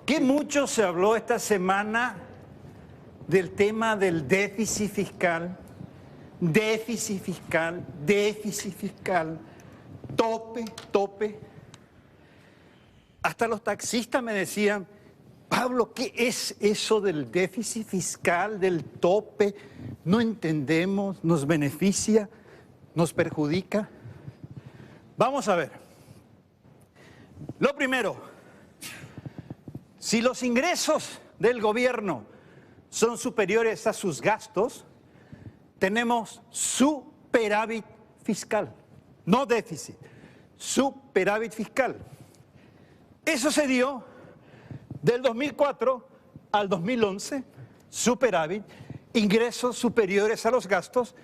¿Qué mucho se habló esta semana del tema del déficit fiscal? Déficit fiscal, déficit fiscal, tope, tope. Hasta los taxistas me decían, Pablo, ¿qué es eso del déficit fiscal, del tope? No entendemos, nos beneficia, nos perjudica. Vamos a ver. Lo primero, si los ingresos del gobierno son superiores a sus gastos, tenemos superávit fiscal, no déficit, superávit fiscal. Eso se dio del 2004 al 2011, superávit, ingresos superiores a los gastos,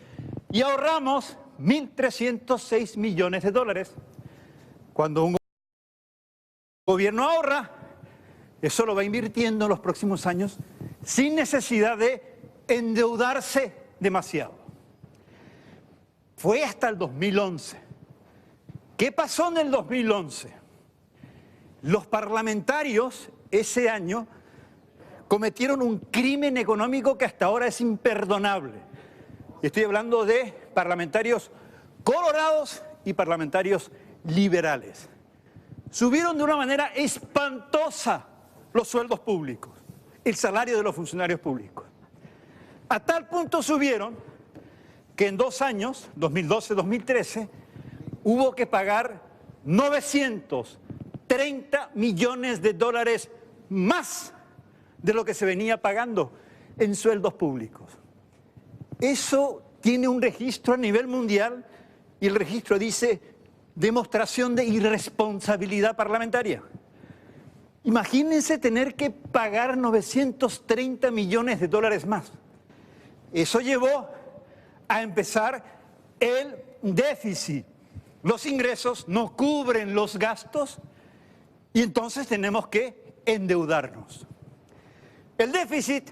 y ahorramos 1.306 millones de dólares. Cuando un gobierno ahorra, eso lo va invirtiendo en los próximos años sin necesidad de endeudarse demasiado. Fue hasta el 2011. ¿Qué pasó en el 2011? Los parlamentarios ese año cometieron un crimen económico que hasta ahora es imperdonable. Estoy hablando de parlamentarios colorados y parlamentarios liberales. Subieron de una manera espantosa los sueldos públicos, el salario de los funcionarios públicos. A tal punto subieron que en 2 años, 2012-2013, hubo que pagar 930 millones de dólares más de lo que se venía pagando en sueldos públicos. Eso tiene un registro a nivel mundial y el registro dice demostración de irresponsabilidad parlamentaria. Imagínense tener que pagar 930 millones de dólares más. Eso llevó a empezar el déficit. Los ingresos no cubren los gastos y entonces tenemos que endeudarnos. El déficit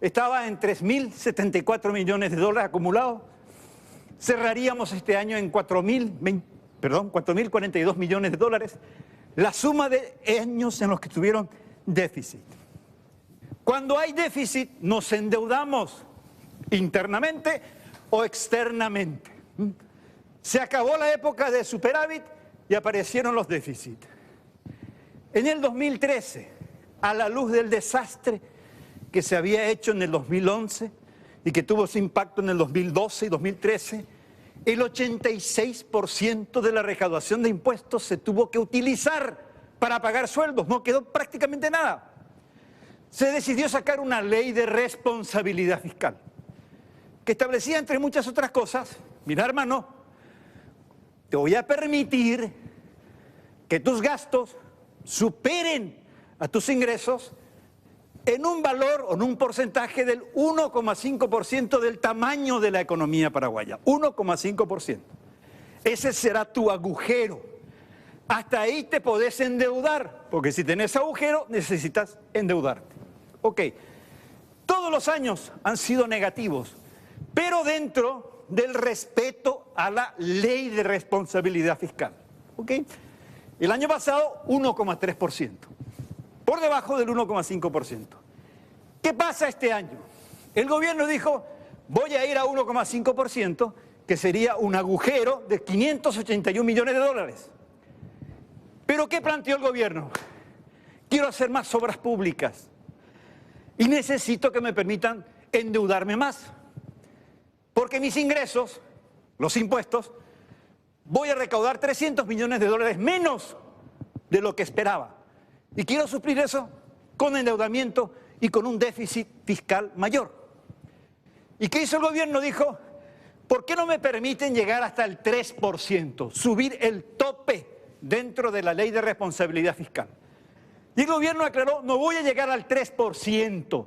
estaba en 3.074 millones de dólares acumulados. Cerraríamos este año en 4.042 millones de dólares. La suma de años en los que tuvieron déficit. Cuando hay déficit, nos endeudamos internamente o externamente. Se acabó la época de superávit y aparecieron los déficits. En el 2013, a la luz del desastre que se había hecho en el 2011 y que tuvo su impacto en el 2012 y 2013, el 86% de la recaudación de impuestos se tuvo que utilizar para pagar sueldos, no quedó prácticamente nada. Se decidió sacar una ley de responsabilidad fiscal, que establecía, entre muchas otras cosas, mira hermano, te voy a permitir que tus gastos superen a tus ingresos en un valor o en un porcentaje del 1,5% del tamaño de la economía paraguaya, 1,5%. Ese será tu agujero. Hasta ahí te podés endeudar, porque si tenés agujero necesitas endeudarte. Ok, todos los años han sido negativos, pero dentro del respeto a la ley de responsabilidad fiscal. ¿Ok? El año pasado 1,3%, por debajo del 1,5%. ¿Qué pasa este año? El gobierno dijo, voy a ir a 1,5%, que sería un agujero de 581 millones de dólares. ¿Pero qué planteó el gobierno? Quiero hacer más obras públicas y necesito que me permitan endeudarme más. Porque mis ingresos, los impuestos, voy a recaudar 300 millones de dólares menos de lo que esperaba. Y quiero suplir eso con endeudamiento y con un déficit fiscal mayor. ¿Y qué hizo el gobierno? Dijo, ¿por qué no me permiten llegar hasta el 3%? Subir el tope dentro de la ley de responsabilidad fiscal. Y el gobierno aclaró, no voy a llegar al 3%,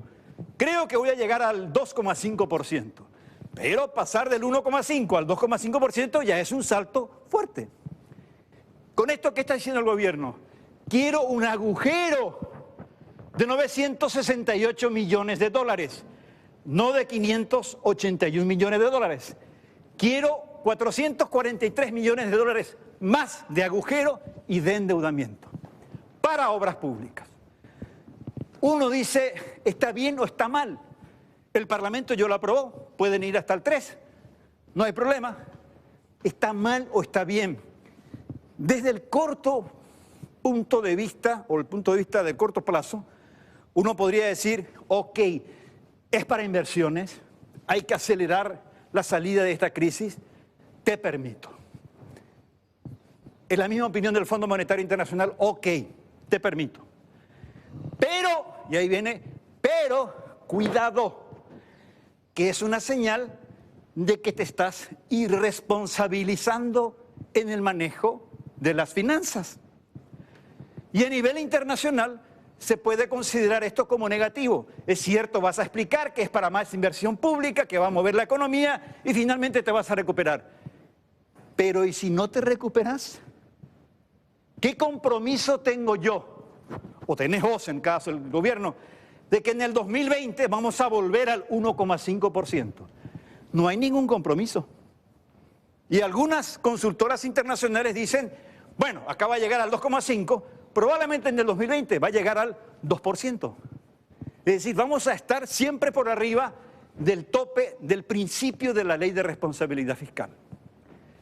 creo que voy a llegar al 2,5%. Pero pasar del 1,5 al 2,5% ya es un salto fuerte. Con esto, ¿qué está diciendo el gobierno? Quiero un agujero de 968 millones de dólares, no de 581 millones de dólares. Quiero 443 millones de dólares más de agujero y de endeudamiento. para obras públicas. Uno dice, ¿está bien o está mal? El Parlamento ya lo aprobó, pueden ir hasta el 3, no hay problema. ¿Está mal o está bien? Desde el corto punto de vista, o el punto de vista de corto plazo, uno podría decir, ok, es para inversiones, hay que acelerar la salida de esta crisis, te permito. Es la misma opinión del Fondo Monetario Internacional, ok, te permito. Pero, y ahí viene, pero, cuidado, que es una señal de que te estás irresponsabilizando en el manejo de las finanzas. Y a nivel internacional se puede considerar esto como negativo. Es cierto, vas a explicar que es para más inversión pública, que va a mover la economía y finalmente te vas a recuperar. Pero ¿y si no te recuperas? ¿Qué compromiso tengo yo, o tenés vos en caso del gobierno, de que en el 2020 vamos a volver al 1,5%? No hay ningún compromiso. Y algunas consultoras internacionales dicen, bueno, acá va a llegar al 2,5%, probablemente en el 2020 va a llegar al 2%. Es decir, vamos a estar siempre por arriba del tope del principio de la ley de responsabilidad fiscal.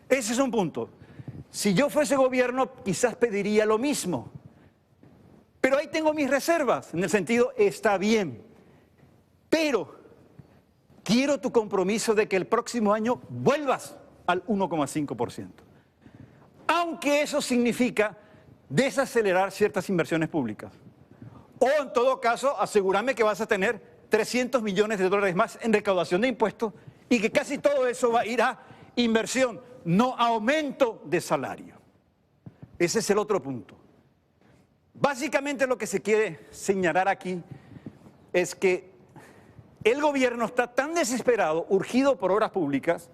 Ese es un punto. Si yo fuese gobierno, quizás pediría lo mismo. Pero ahí tengo mis reservas, en el sentido, está bien. Pero quiero tu compromiso de que el próximo año vuelvas al 1,5%. Aunque eso significa desacelerar ciertas inversiones públicas. O en todo caso, asegúrame que vas a tener 300 millones de dólares más en recaudación de impuestos y que casi todo eso va a ir a inversión, no aumento de salario. Ese es el otro punto. Básicamente lo que se quiere señalar aquí es que el gobierno está tan desesperado, urgido por obras públicas,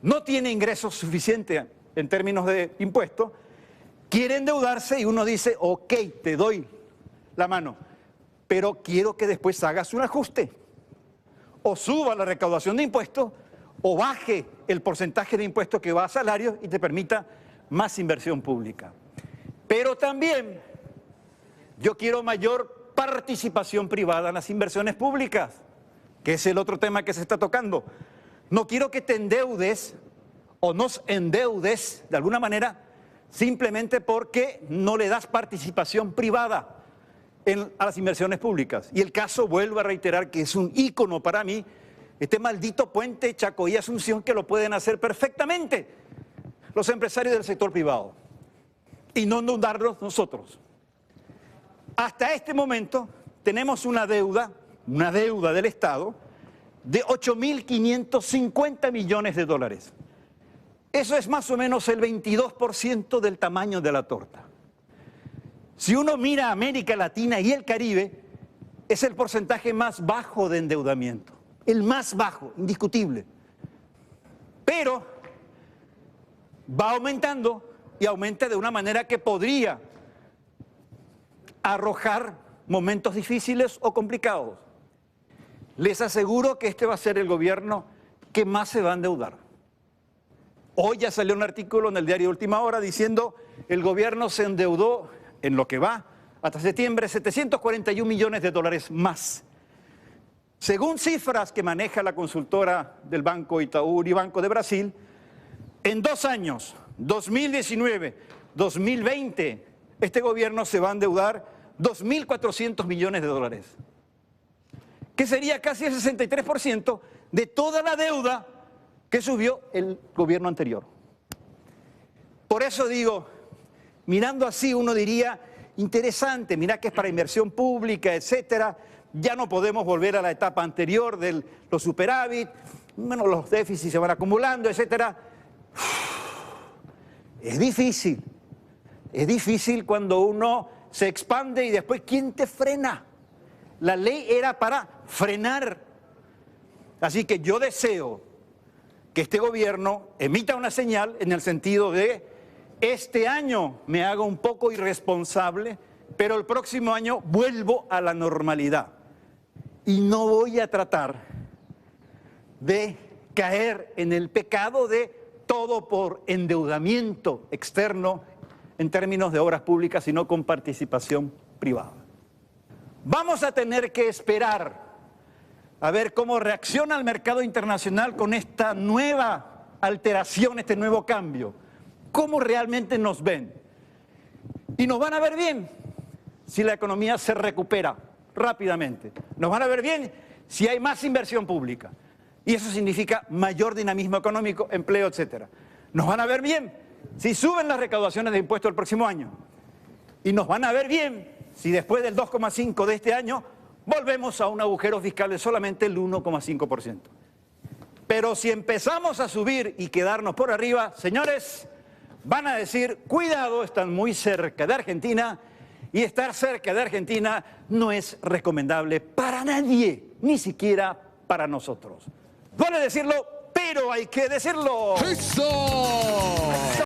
no tiene ingresos suficientes en términos de impuestos, quiere endeudarse y uno dice, ok, te doy la mano, pero quiero que después hagas un ajuste. O suba la recaudación de impuestos o baje el porcentaje de impuestos que va a salarios y te permita más inversión pública. Pero también yo quiero mayor participación privada en las inversiones públicas, que es el otro tema que se está tocando. No quiero que te endeudes o nos endeudes de alguna manera simplemente porque no le das participación privada a las inversiones públicas. Y el caso, vuelvo a reiterar, que es un ícono para mí, este maldito puente Chacoí-Asunción, que lo pueden hacer perfectamente los empresarios del sector privado y no endeudarnos nosotros. Hasta este momento tenemos una deuda del Estado de 8.550 millones de dólares. Eso es más o menos el 22% del tamaño de la torta. Si uno mira América Latina y el Caribe, es el porcentaje más bajo de endeudamiento. El más bajo, indiscutible. Pero va aumentando y aumenta de una manera que podría arrojar momentos difíciles o complicados. Les aseguro que este va a ser el gobierno que más se va a endeudar. Hoy ya salió un artículo en el diario Última Hora diciendo el gobierno se endeudó en lo que va hasta septiembre 741 millones de dólares más. Según cifras que maneja la consultora del Banco Itaú Unibanco de Brasil, en 2 años, 2019, 2020, este gobierno se va a endeudar 2.400 millones de dólares, que sería casi el 63% de toda la deuda que subió el gobierno anterior. Por eso digo, mirando así uno diría, interesante, mira que es para inversión pública, etcétera, ya no podemos volver a la etapa anterior de los superávit, bueno, los déficits se van acumulando, etcétera. Es difícil cuando uno se expande y después, ¿quién te frena? La ley era para frenar. Así que yo deseo que este gobierno emita una señal en el sentido de este año me hago un poco irresponsable, pero el próximo año vuelvo a la normalidad. Y no voy a tratar de caer en el pecado de todo por endeudamiento externo en términos de obras públicas, sino con participación privada. Vamos a tener que esperar a ver cómo reacciona el mercado internacional con esta nueva alteración, este nuevo cambio. Cómo realmente nos ven. Y nos van a ver bien si la economía se recupera rápidamente. Nos van a ver bien si hay más inversión pública. Y eso significa mayor dinamismo económico, empleo, etc. Nos van a ver bien si suben las recaudaciones de impuestos el próximo año. Y nos van a ver bien si después del 2,5% de este año volvemos a un agujero fiscal de solamente el 1,5%. Pero si empezamos a subir y quedarnos por arriba, señores, van a decir, cuidado, están muy cerca de Argentina, y estar cerca de Argentina no es recomendable para nadie, ni siquiera para nosotros. Duele decirlo, pero hay que decirlo. ¡Eso!